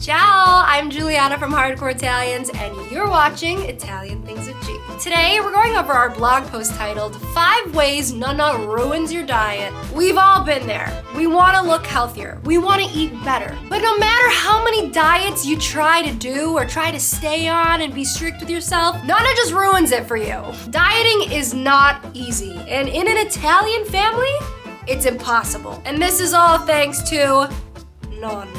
Ciao! I'm Juliana from Hardcore Italians, and you're watching Italian Things with G. Today, we're going over our blog post titled 5 Ways Nonna Ruins Your Diet. We've all been there. We want to look healthier. We want to eat better. But no matter how many diets you try to do or try to stay on and be strict with yourself, Nonna just ruins it for you. Dieting is not easy, and in an Italian family, it's impossible. And this is all thanks to Nonna.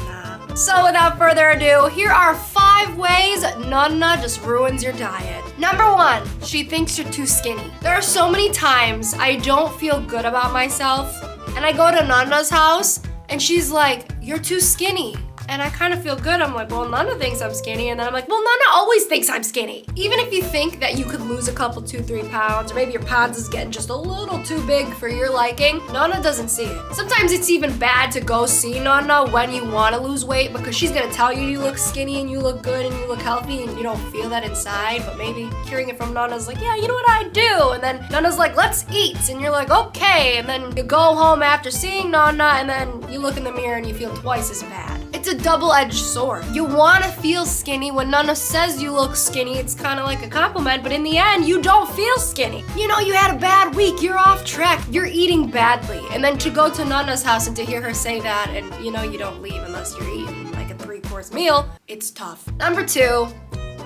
So without further ado, here are 5 ways Nonna just ruins your diet. Number 1, she thinks you're too skinny. There are so many times I don't feel good about myself, and I go to Nonna's house, and she's like, "You're too skinny." And I kind of feel good. I'm like, well, Nonna thinks I'm skinny. And then I'm like, well, Nonna always thinks I'm skinny. Even if you think that you could lose a couple, 2-3 pounds, or maybe your pounds is getting just a little too big for your liking, Nonna doesn't see it. Sometimes it's even bad to go see Nonna when you want to lose weight because she's gonna tell you you look skinny and you look good and you look healthy and you don't feel that inside, but maybe hearing it from Nonna's like, yeah, you know what I do? And then Nonna's like, let's eat. And you're like, okay. And then you go home after seeing Nonna and then you look in the mirror and you feel twice as bad. It's a double-edged sword. You want to feel skinny. When Nonna says you look skinny, it's kind of like a compliment, but in the end, you don't feel skinny. You know, you had a bad week, you're off track, you're eating badly. And then to go to Nonna's house and to hear her say that, and you know you don't leave unless you're eating like a 3-course meal, it's tough. Number 2,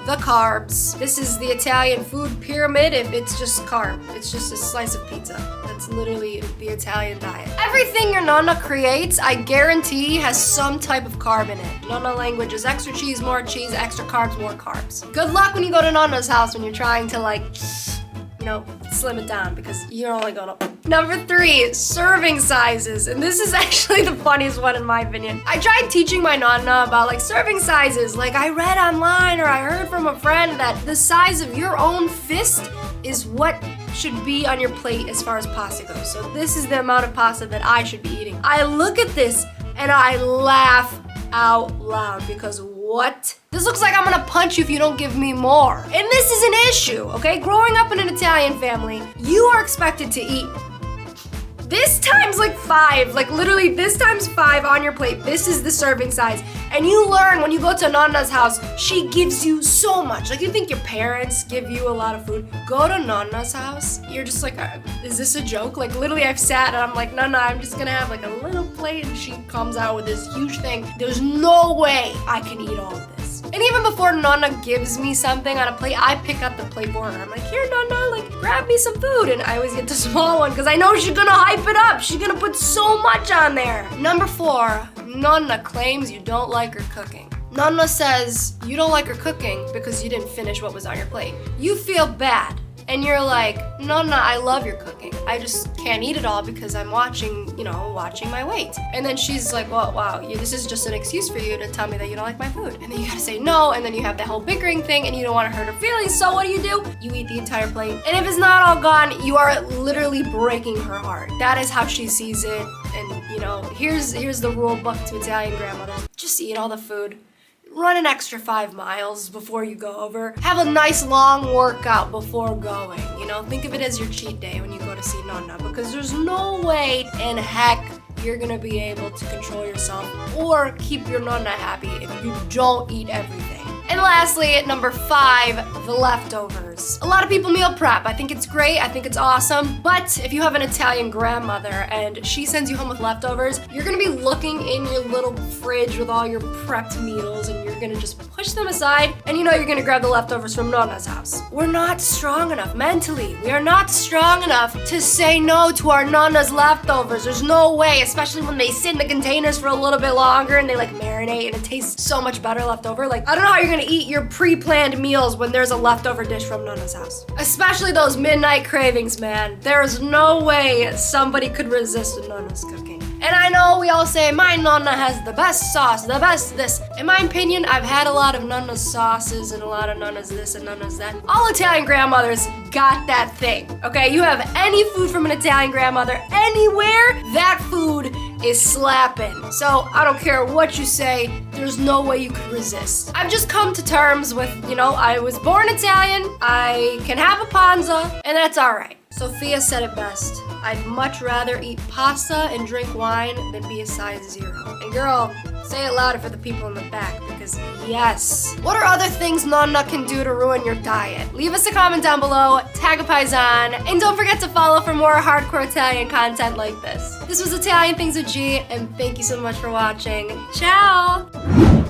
the carbs. This is the Italian food pyramid if it's just carb. It's just a slice of pizza. That's literally the Italian diet. Everything your Nonna creates, I guarantee, has some type of carb in it. Nonna language is extra cheese, more cheese, extra carbs, more carbs. Good luck when you go to Nonna's house when you're trying to slim it down because you're only gonna... Number 3, serving sizes. And this is actually the funniest one in my opinion. I tried teaching my Nonna about serving sizes. I read online or I heard from a friend that the size of your own fist is what should be on your plate as far as pasta goes. So this is the amount of pasta that I should be eating. I look at this and I laugh out loud because what? This looks like I'm gonna punch you if you don't give me more. And this is an issue, okay? Growing up in an Italian family, you are expected to eat this times 5, literally this times 5 on your plate. This is the serving size. And you learn when you go to Nonna's house, she gives you so much. You think your parents give you a lot of food. Go to Nonna's house, you're just like, is this a joke? Literally I've sat and I'm like, Nonna, I'm just gonna have a little plate, and she comes out with this huge thing. There's no way I can eat all of this. And even before Nonna gives me something on a plate, I pick up the plate for her. I'm like, here, Nonna, grab me some food. And I always get the small one because I know she's gonna hype it up. She's gonna put so much on there. Number 4, Nonna claims you don't like her cooking. Nonna says you don't like her cooking because you didn't finish what was on your plate. You feel bad. And you're like, Nonna, I love your cooking. I just can't eat it all because I'm watching my weight. And then she's like, well, wow, this is just an excuse for you to tell me that you don't like my food. And then you gotta say no, and then you have that whole bickering thing, and you don't want to hurt her feelings, so what do? You eat the entire plate. And if it's not all gone, you are literally breaking her heart. That is how she sees it. And, here's the rule book to Italian grandmothers. Just eat all the food. Run an extra 5 miles before you go over. Have a nice long workout before going. Think of it as your cheat day when you go to see Nonna, because there's no way in heck you're gonna be able to control yourself or keep your Nonna happy if you don't eat everything. And lastly, at number 5, the leftovers. A lot of people meal prep. I think it's great, I think it's awesome, but if you have an Italian grandmother and she sends you home with leftovers, you're gonna be looking in your little fridge with all your prepped meals and you're gonna just push them aside and you're gonna grab the leftovers from Nonna's house. We're not strong enough mentally. We are not strong enough to say no to our Nonna's leftovers. There's no way, especially when they sit in the containers for a little bit longer and they marinate and it tastes so much better left over. I don't know how you're gonna eat your pre-planned meals when there's a leftover dish from Nonna's house. Especially those midnight cravings, man. There's no way somebody could resist Nonna's cooking. And I know we all say, my Nonna has the best sauce, the best this. In my opinion, I've had a lot of Nonna's sauces and a lot of Nonna's this and Nonna's that. All Italian grandmothers got that thing, okay? You have any food from an Italian grandmother anywhere, that food is slapping. So I don't care what you say, there's no way you could resist. I've just come to terms with, I was born Italian, I can have a panza, and that's all right. Sophia said it best. I'd much rather eat pasta and drink wine than be a size 0. And girl, Say it louder for the people in the back, because yes. What are other things Nonna can do to ruin your diet? Leave us a comment down below, tag a paisan, and don't forget to follow for more hardcore Italian content like this. This was Italian Things with G, and thank you so much for watching. Ciao!